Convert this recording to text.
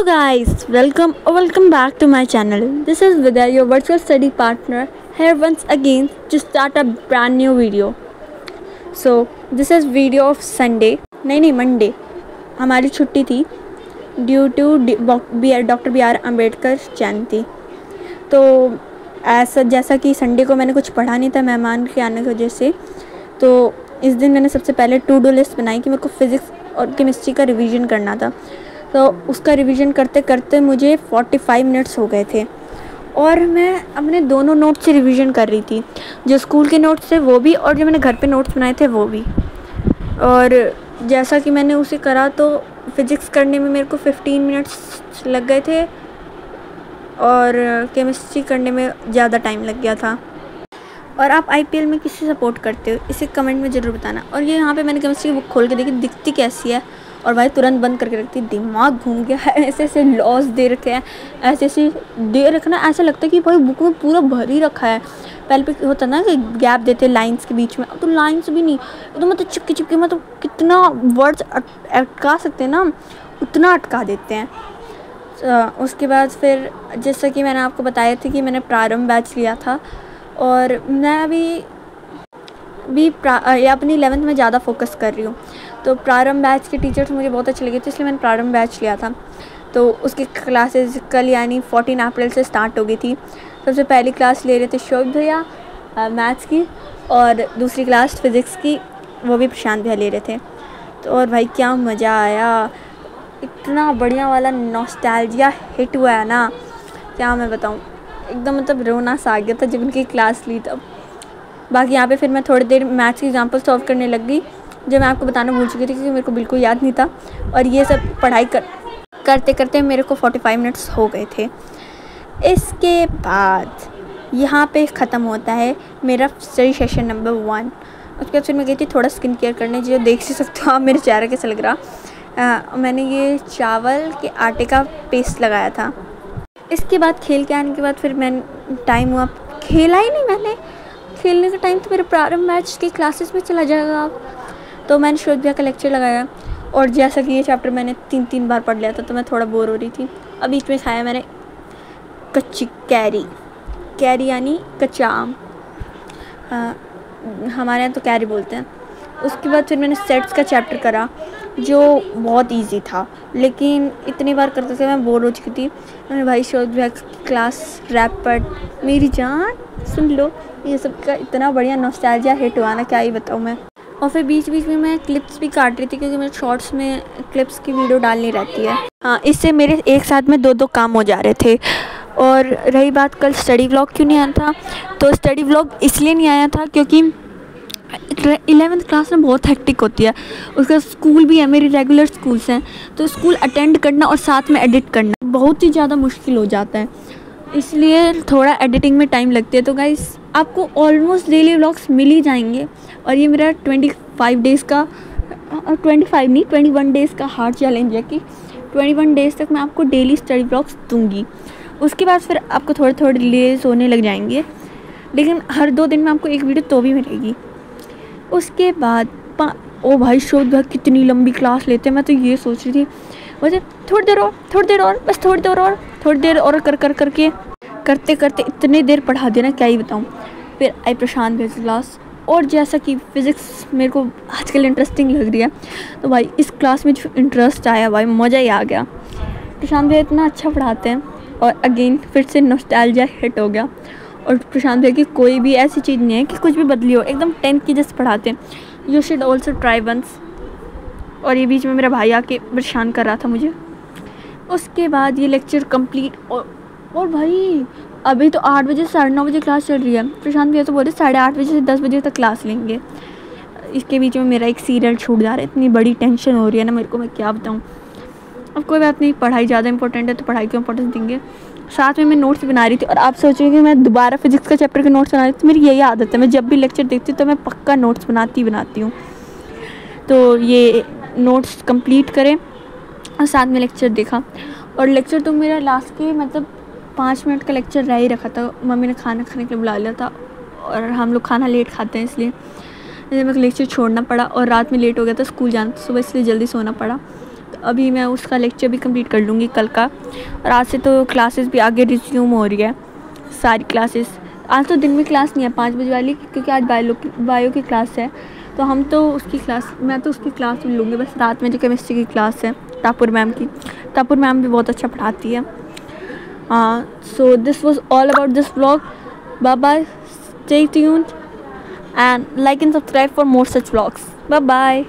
guys, welcome back to my channel. This is Vidya, your virtual study partner, here once again to start a brand new video. So this is video of Sunday, नहीं Monday. हमारी छुट्टी थी due to doctor B R Ambedkar Jayanti. तो ऐसा जैसा कि Sunday को मैंने कुछ पढ़ा नहीं था मेहमान के आने की वजह से, तो इस दिन मैंने सबसे पहले टू डू लिस्ट बनाई कि मेरे को फिज़िक्स और केमिस्ट्री का रिवीजन करना था। तो उसका रिवीजन करते करते मुझे 45 मिनट्स हो गए थे और मैं अपने दोनों नोट्स से रिवीजन कर रही थी, जो स्कूल के नोट्स थे वो भी और जो मैंने घर पे नोट्स बनाए थे वो भी। और जैसा कि मैंने उसे करा तो फिज़िक्स करने में मेरे को 15 मिनट्स लग गए थे और केमिस्ट्री करने में ज़्यादा टाइम लग गया था। और आप आईपीएल में किसे सपोर्ट करते हो इसे कमेंट में ज़रूर बताना। और ये यहाँ पे मैंने केमिस्ट्री की बुक खोल के देखी, दिखती कैसी है, और भाई तुरंत बंद करके रखती, दिमाग घूम गया है। ऐसे ऐसे लॉस दे रखे हैं, ऐसे ऐसे दे रखना, ऐसा लगता है कि भाई बुक में पूरा भर ही रखा है। पहले पे होता ना कि गैप देते लाइंस के बीच में, अब तो लाइंस भी नहीं, तो मतलब चिपके चिपके मतलब कितना वर्ड्स अटका सकते हैं ना, उतना अटका देते हैं। उसके बाद फिर जैसा कि मैंने आपको बताया था कि मैंने प्रारंभ बैच लिया था और मैं अभी अपनी 11th में ज़्यादा फोकस कर रही हूँ। तो प्रारंभ बैच के टीचर्स मुझे बहुत अच्छे लगे थे, इसलिए मैंने प्रारंभ बैच लिया था। तो उसकी क्लासेस कल यानी 14 अप्रैल से स्टार्ट हो गई थी। सबसे पहली क्लास ले रहे थे शोभ भैया मैथ्स की, और दूसरी क्लास फिज़िक्स की वो भी प्रशांत भैया ले रहे थे। तो और भाई क्या मज़ा आया, इतना बढ़िया वाला नॉस्टैल्जिया हिट हुआ है ना, क्या मैं बताऊँ, एकदम मतलब रोना सा आ गया था जब उनकी क्लास ली तब। बाकी यहाँ पे फिर मैं थोड़ी देर मैथ्स की एग्जाम्पल सॉल्व करने लग गई, जो मैं आपको बताना भूल चुकी थी क्योंकि मेरे को बिल्कुल याद नहीं था। और ये सब पढ़ाई करते करते मेरे को 45 मिनट्स हो गए थे। इसके बाद यहाँ पे ख़त्म होता है मेरा स्टडी सेशन नंबर 1। उसके बाद फिर मैं गई थी थोड़ा स्किन केयर करने, जो देख सकते हो आप मेरे चेहरा कैसा लग रहा। मैंने ये चावल के आटे का पेस्ट लगाया था। इसके बाद खेल के आने के बाद फिर टाइम हुआ, खेला ही नहीं मैंने, खेलने का टाइम तो मेरे प्रारंभ मैच की क्लासेस में चला जाएगा। तो मैंने शोध भैया का लेक्चर लगाया, और जैसा कि ये चैप्टर मैंने 3 बार पढ़ लिया था तो मैं थोड़ा बोर हो रही थी। अब बीच में खाया मैंने कच्ची कैरी यानी कच्चा आम, हमारे यहाँ तो कैरी बोलते हैं। उसके बाद फिर मैंने सेट्स का चैप्टर करा जो बहुत इजी था, लेकिन इतनी बार करते थे मैं बोर हो चुकी थी। मैंने भाई शोध भैया की क्लास रैपट मेरी जान सुन लो, ये सब का इतना बढ़िया नॉस्टैल्जिया हिट हुआ ना, क्या ही बताऊँ मैं। और फिर बीच बीच में मैं क्लिप्स भी काट रही थी क्योंकि मेरे शॉर्ट्स में क्लिप्स की वीडियो डालनी रहती है। हाँ, इससे मेरे एक साथ में दो काम हो जा रहे थे। और रही बात कल स्टडी व्लॉग क्यों नहीं आया था, तो स्टडी व्लॉग इसलिए नहीं आया था क्योंकि 11th क्लास में बहुत हेक्टिक होती है। उसका स्कूल भी है, मेरी रेगुलर स्कूल्स हैं, तो स्कूल अटेंड करना और साथ में एडिट करना बहुत ही ज़्यादा मुश्किल हो जाता है, इसलिए थोड़ा एडिटिंग में टाइम लगती है। तो गाइस आपको ऑलमोस्ट डेली व्लॉग्स मिल ही जाएंगे। और ये मेरा 25 डेज़ का 25 नहीं 21 डेज़ का हार्ड चैलेंज है कि 21 डेज़ तक मैं आपको डेली स्टडी व्लॉग्स दूँगी। उसके बाद फिर आपको थोड़े थोड़े डिलेज होने लग जाएंगे, लेकिन हर 2 दिन में आपको एक वीडियो तो भी मिलेगी। उसके बाद ओ भाई शोध भाई कितनी लंबी क्लास लेते हैं, मैं तो ये सोच रही थी मुझे थोड़ी देर और बस थोड़ी देर और करते करते इतनी देर पढ़ा देना, क्या ही बताऊँ। फिर आई प्रशांत भैया की क्लास, और जैसा कि फ़िज़िक्स मेरे को आजकल इंटरेस्टिंग लग रही है, तो भाई इस क्लास में जो इंटरेस्ट आया भाई मज़ा ही आ गया। प्रशांत भैया इतना अच्छा पढ़ाते हैं, और अगेन फिर से नॉस्टैल्जिया हिट हो गया। और प्रशांत भैया की कोई भी ऐसी चीज़ नहीं है कि कुछ भी बदली हो, एकदम 10th की जैसे पढ़ाते हैं। You should also try once. और ये बीच में मेरा भाई आके परेशान कर रहा था मुझे। उसके बाद ये लेक्चर कंप्लीट, और भाई अभी तो 8 बजे से 9:30 बजे क्लास चल रही है। प्रशांत भैया तो बोले 8:30 बजे से 10 बजे तक क्लास लेंगे। इसके बीच में मेरा एक सीरियल छूट जा रहा है, इतनी बड़ी टेंशन हो रही है ना मेरे को, मैं क्या बताऊँ। अब कोई बात नहीं, पढ़ाई ज़्यादा इंपॉर्टेंट है तो पढ़ाई को इंपॉर्टेंस देंगे। साथ में मैं नोट्स बना रही थी, और आप सोच रहे हो कि मैं दोबारा फिज़िक्स का चैप्टर के नोट्स बना रही थी। तो मेरी यही आदत है, मैं जब भी लेक्चर देखती हूँ तो मैं पक्का नोट्स बनाती हूँ। तो ये नोट्स कंप्लीट करें और साथ में लेक्चर देखा। और लेक्चर तो मेरा लास्ट के मतलब 5 मिनट का लेक्चर रह ही रखा था। मम्मी ने खाना खाने के लिए बुला लिया था, और हम लोग खाना लेट खाते हैं, इसलिए मेरे को लेक्चर छोड़ना पड़ा। और रात में लेट हो गया था स्कूल जाना, तो सुबह इसलिए जल्दी सोना पड़ा। अभी मैं उसका लेक्चर भी कंप्लीट कर लूँगी कल का। और आज से तो क्लासेस भी आगे रिज्यूम हो रही है, सारी क्लासेस। आज तो दिन में क्लास नहीं है 5 बजे वाली, क्योंकि आज बायो की क्लास है, तो हम तो उसकी क्लास, मैं तो उसकी क्लास भी लूँगी। बस रात में जो केमिस्ट्री की क्लास है टापुर मैम की, टापुर मैम भी बहुत अच्छा पढ़ाती है। So this was all about this vlog. Bye bye, stay tuned and like and subscribe for more such vlogs. Bye bye.